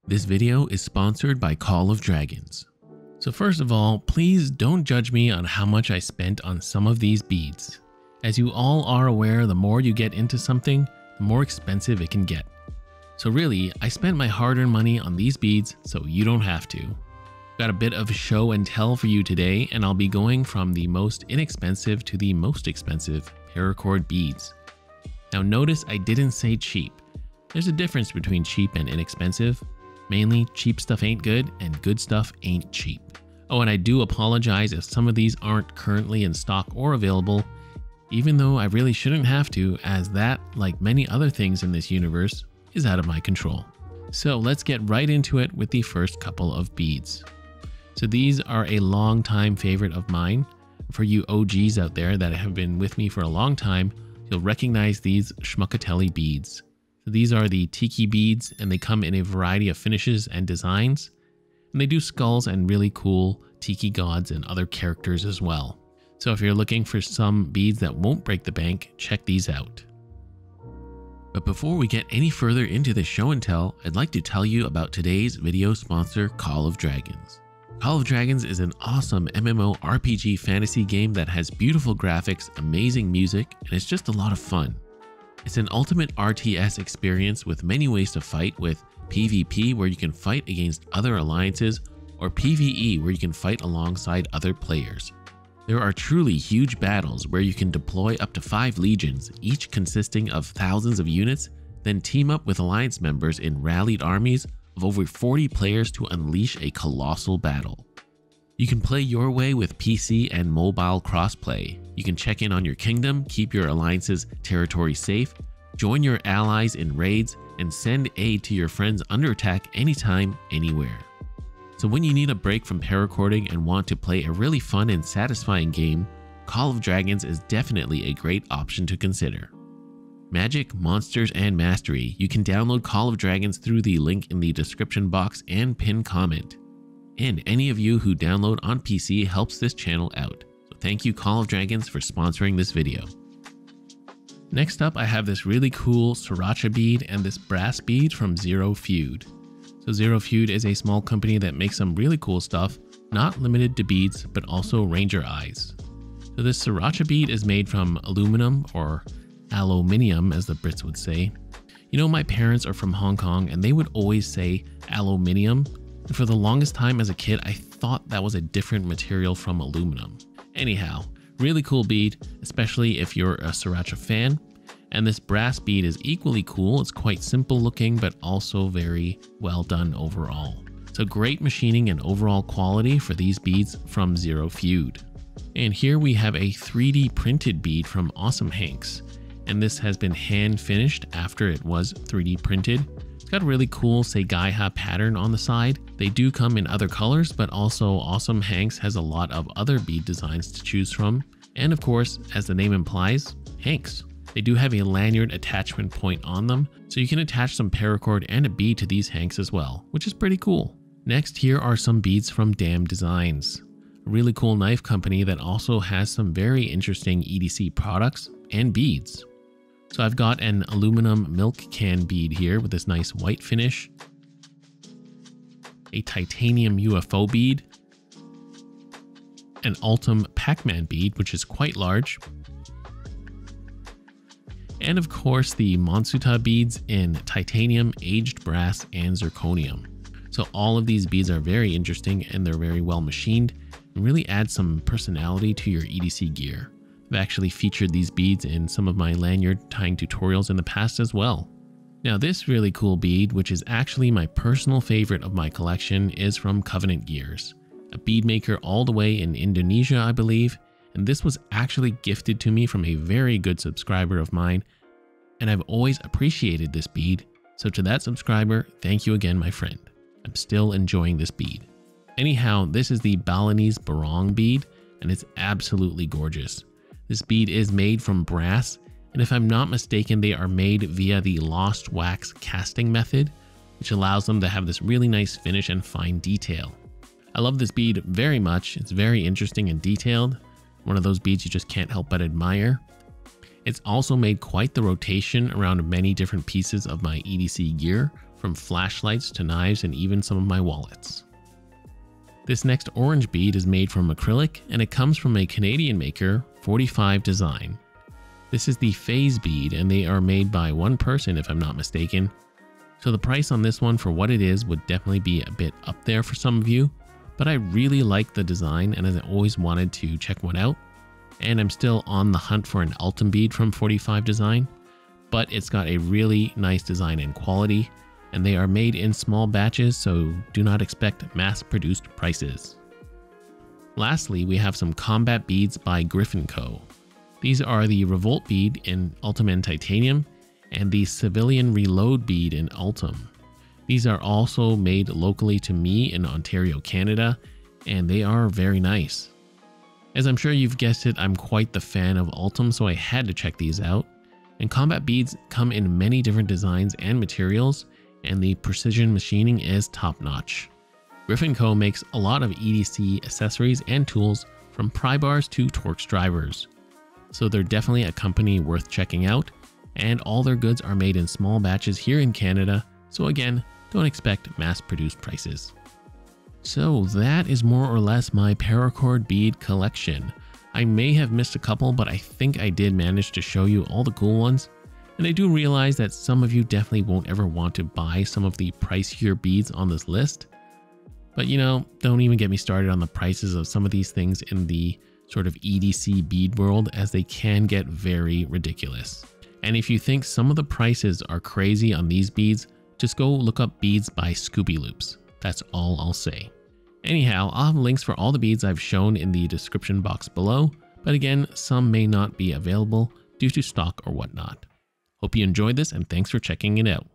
This video is sponsored by Call of Dragons. So first of all, please don't judge me on how much I spent on some of these beads. As you all are aware, the more you get into something, the more expensive it can get. So really, I spent my hard-earned money on these beads so you don't have to. Got a bit of show and tell for you today, and I'll be going from the most inexpensive to the most expensive paracord beads. Now notice I didn't say cheap. There's a difference between cheap and inexpensive. Mainly, cheap stuff ain't good and good stuff ain't cheap. Oh, and I do apologize if some of these aren't currently in stock or available, even though I really shouldn't have to, as that, like many other things in this universe, is out of my control. So let's get right into it with the first couple of beads. So these are a long time favorite of mine. For you OGs out there that have been with me for a long time, you'll recognize these Schmuckatelli beads. So these are the Tiki beads, and they come in a variety of finishes and designs. And they do skulls and really cool Tiki gods and other characters as well. So if you're looking for some beads that won't break the bank, check these out. But before we get any further into the show and tell, I'd like to tell you about today's video sponsor, Call of Dragons. Call of Dragons is an awesome MMORPG fantasy game that has beautiful graphics, amazing music, and it's just a lot of fun. It's an ultimate RTS experience with many ways to fight, with PvP where you can fight against other alliances, or PvE where you can fight alongside other players. There are truly huge battles where you can deploy up to 5 legions, each consisting of thousands of units, then team up with alliance members in rallied armies of over 40 players to unleash a colossal battle. You can play your way with PC and mobile crossplay. You can check in on your kingdom, keep your alliance's territory safe, join your allies in raids, and send aid to your friends under attack anytime, anywhere. So when you need a break from paracording and want to play a really fun and satisfying game, Call of Dragons is definitely a great option to consider. Magic, Monsters, and Mastery. You can download Call of Dragons through the link in the description box and pinned comment. And any of you who download on PC helps this channel out. So thank you Call of Dragons for sponsoring this video. Next up, I have this really cool Sriracha bead and this brass bead from Zero Feud. So Zero Feud is a small company that makes some really cool stuff, not limited to beads, but also Ranger eyes. So this Sriracha bead is made from aluminum, or aluminium as the Brits would say. You know, my parents are from Hong Kong and they would always say aluminium. And for the longest time as a kid, I thought that was a different material from aluminum. Anyhow, really cool bead, especially if you're a Sriracha fan. And this brass bead is equally cool. It's quite simple looking, but also very well done overall. So great machining and overall quality for these beads from Zero Feud. And here we have a 3D printed bead from Awesome Hanks. And this has been hand finished after it was 3D printed. It's got a really cool Segaiha pattern on the side. They do come in other colors, but also Awesome Hanks has a lot of other bead designs to choose from. And of course, as the name implies, Hanks. They do have a lanyard attachment point on them, so you can attach some paracord and a bead to these Hanks as well, which is pretty cool. Next, here are some beads from Dam Designs, a really cool knife company that also has some very interesting EDC products and beads. So I've got an aluminum milk can bead here with this nice white finish, a titanium UFO bead, an Altum Pac-Man bead, which is quite large, and of course the Monsuta beads in titanium, aged brass, and zirconium. So all of these beads are very interesting and they're very well machined and really add some personality to your EDC gear. I've actually featured these beads in some of my lanyard tying tutorials in the past as well. Now this really cool bead, which is actually my personal favorite of my collection, is from Covenant Gears, a bead maker all the way in Indonesia, I believe, and this was actually gifted to me from a very good subscriber of mine, and I've always appreciated this bead, so to that subscriber, thank you again, my friend. I'm still enjoying this bead. Anyhow, this is the Balinese Barong bead, and it's absolutely gorgeous. This bead is made from brass, and if I'm not mistaken, they are made via the lost wax casting method, which allows them to have this really nice finish and fine detail. I love this bead very much. It's very interesting and detailed. One of those beads you just can't help but admire. It's also made quite the rotation around many different pieces of my EDC gear, from flashlights to knives and even some of my wallets. This next orange bead is made from acrylic and it comes from a Canadian maker, 45 Design. This is the phase bead and they are made by one person if I'm not mistaken. So the price on this one for what it is would definitely be a bit up there for some of you, but I really like the design and I always wanted to check one out. And I'm still on the hunt for an Ultem bead from 45 Design, but it's got a really nice design and quality, and they are made in small batches, so do not expect mass-produced prices. Lastly, we have some combat beads by Griffin Co. These are the Revolt bead in Ultem and Titanium, and the Civilian Reload bead in Ultem. These are also made locally to me in Ontario, Canada, and they are very nice. As I'm sure you've guessed it, I'm quite the fan of Ultem, so I had to check these out. And combat beads come in many different designs and materials, and the precision machining is top-notch. Griffin Co. makes a lot of EDC accessories and tools from pry bars to Torx drivers. So they're definitely a company worth checking out, and all their goods are made in small batches here in Canada, so again, don't expect mass-produced prices. So that is more or less my paracord bead collection. I may have missed a couple, but I think I did manage to show you all the cool ones. And I do realize that some of you definitely won't ever want to buy some of the pricier beads on this list. But you know, don't even get me started on the prices of some of these things in the sort of EDC bead world, as they can get very ridiculous. And if you think some of the prices are crazy on these beads, just go look up beads by Scoopy Loops. That's all I'll say. Anyhow, I'll have links for all the beads I've shown in the description box below, but again, some may not be available due to stock or whatnot. Hope you enjoyed this and thanks for checking it out.